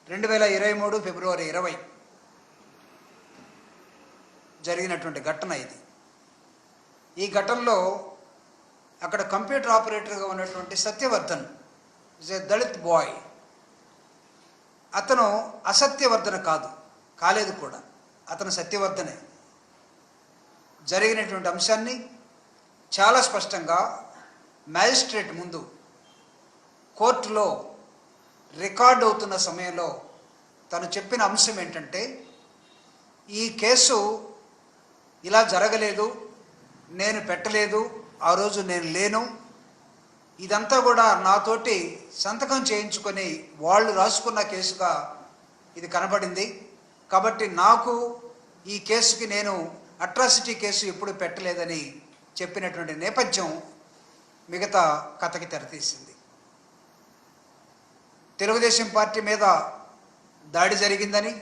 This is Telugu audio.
2023 ఫిబ్రవరి 20 జరిగినటువంటి ఘటన ఇది. ఈ ఘటనలో అక్కడ కంప్యూటర్ ఆపరేటర్గా ఉన్నటువంటి Satyavardhan is a Dalit boy. అతను అసత్యవర్ధన కాలేదు కూడా, అతను సత్యవర్ధనే. జరిగినటువంటి అంశాన్ని చాలా స్పష్టంగా మ్యాజిస్ట్రేట్ ముందు కోర్టులో రికార్డ్ అవుతున్న సమయంలో తను చెప్పిన అంశం ఏంటంటే, ఈ కేసు ఇలా జరగలేదు, నేను పెట్టలేదు, ఆ రోజు నేను లేను, ఇదంతా కూడా నాతోటి సంతకం చేయించుకొని వాళ్ళు రాసుకున్న కేసుగా ఇది కనబడింది. కాబట్టి నాకు ఈ కేసుకి నేను అట్రాసిటీ కేసు ఎప్పుడు పెట్టలేదని చెప్పినటువంటి నేపథ్యం మిగతా కథకి తెరతీసింది. తెలుగుదేశం పార్టీ మీద దాడి జరిగిందని,